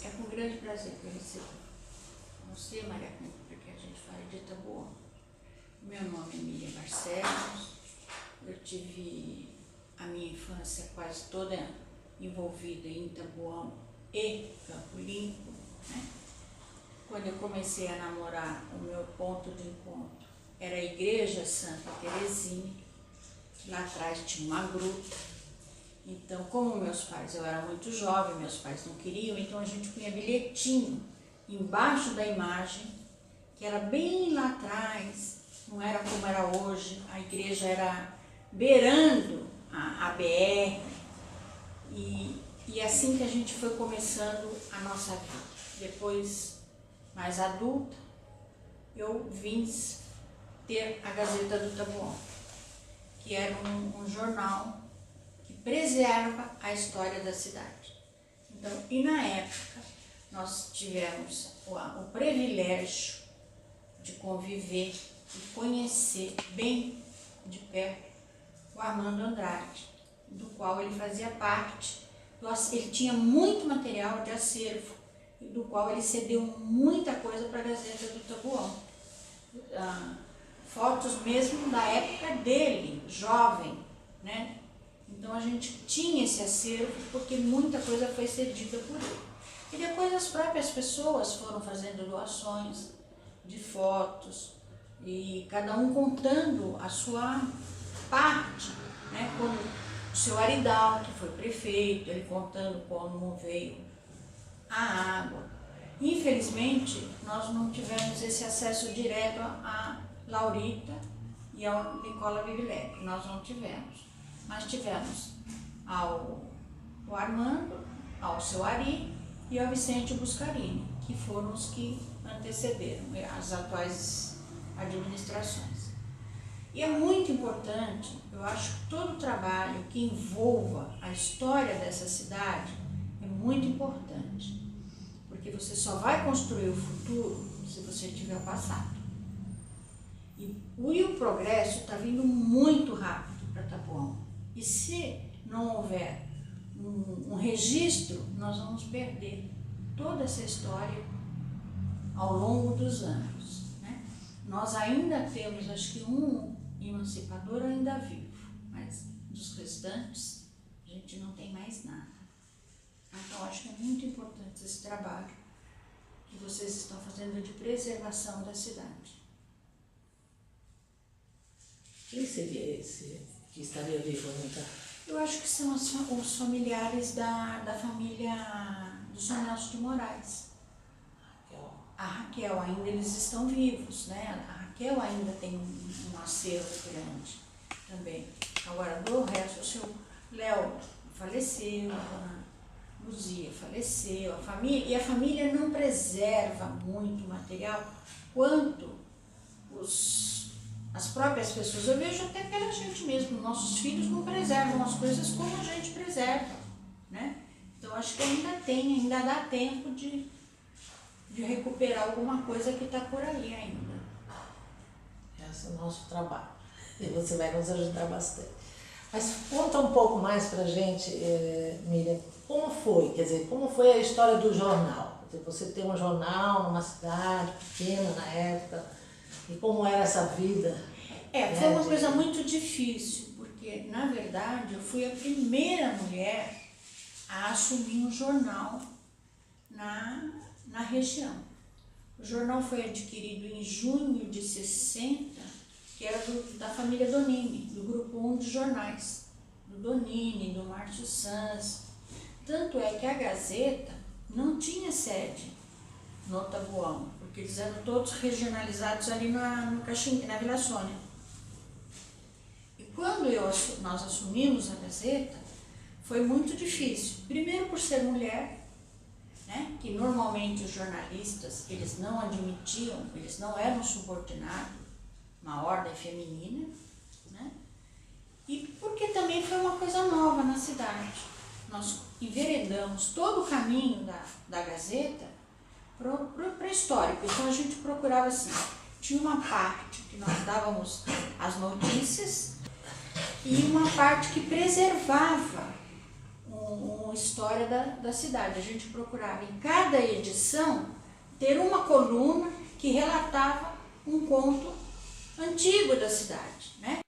É com grande prazer que eu recebo você, Maria Cândido, porque a gente fala de Itabuão. Meu nome é Miriam Barcelos, eu tive a minha infância quase toda envolvida em Itabuão e Campo Limpo, né? Quando eu comecei a namorar, o meu ponto de encontro era a Igreja Santa Terezinha. Lá atrás tinha uma gruta. Então, como meus pais, eu era muito jovem, meus pais não queriam, então a gente punha bilhetinho embaixo da imagem, que era bem lá atrás, não era como era hoje, a igreja era beirando a BR, e assim que a gente foi começando a nossa vida. Depois, mais adulta, eu vim ter a Gazeta do Itabuão, que era um jornal que preserva a história da cidade. Então, e na época, nós tivemos o privilégio de conviver e conhecer bem de perto o Armando Andrade, do qual ele fazia parte. Ele tinha muito material de acervo, do qual ele cedeu muita coisa para a Gazeta do Itabuão. Fotos mesmo da época dele, jovem, né? Então a gente tinha esse acervo porque muita coisa foi cedida por ele. E depois as próprias pessoas foram fazendo doações de fotos e cada um contando a sua parte, né? Como o seu Aridal, que foi prefeito, ele contando como veio a água. Infelizmente, nós não tivemos esse acesso direto a Laurita e ao Nicola Vivilec, nós não tivemos. Mas tivemos ao Armando, ao seu Ari e ao Vicente Buscarini, que foram os que antecederam as atuais administrações. E é muito importante, eu acho que todo trabalho que envolva a história dessa cidade é muito importante, porque você só vai construir o futuro se você tiver o passado. E o progresso está vindo muito rápido para Itabuão. E se não houver um registro, nós vamos perder toda essa história ao longo dos anos, né? Nós ainda temos, acho que um emancipador ainda vivo, mas dos restantes a gente não tem mais nada. Então acho que é muito importante esse trabalho que vocês estão fazendo de preservação da cidade. Quem seria esse que estaria vivo ainda? Eu acho que são os familiares da família dos Nelson de Moraes. A Raquel ainda, eles estão vivos, né? A Raquel ainda tem um acervo grande também. Agora, do resto, o seu Léo faleceu, a dona Luzia faleceu, a família não preserva muito material quanto as próprias pessoas. Eu vejo até pela gente mesmo, nossos filhos não preservam as coisas como a gente preserva, né? Então acho que ainda dá tempo de recuperar alguma coisa que está por aí ainda. Esse é o nosso trabalho e você vai nos ajudar bastante. Mas conta um pouco mais pra gente, Miriam, como foi? Quer dizer, como foi a história do jornal? Quer dizer, você tem um jornal numa cidade pequena na época, e como era essa vida? Foi uma coisa muito difícil, porque, na verdade, eu fui a primeira mulher a assumir um jornal na região. O jornal foi adquirido em junho de 60, que era da família Donini, do grupo 1 de jornais, do Donini, do Márcio Sanz. Tanto é que a Gazeta não tinha sede no Itabuão, porque eles eram todos regionalizados ali no Caxingue, na Vila Sônia. E quando nós assumimos a Gazeta, foi muito difícil. Primeiro por ser mulher, né, que normalmente os jornalistas, eles não admitiam, eles não eram subordinados, uma ordem feminina, né, e porque também foi uma coisa nova na cidade. Nós enveredamos todo o caminho da Gazeta para histórico. Então a gente procurava assim, tinha uma parte que nós dávamos as notícias e uma parte que preservava uma história da cidade. A gente procurava em cada edição ter uma coluna que relatava um conto antigo da cidade, né?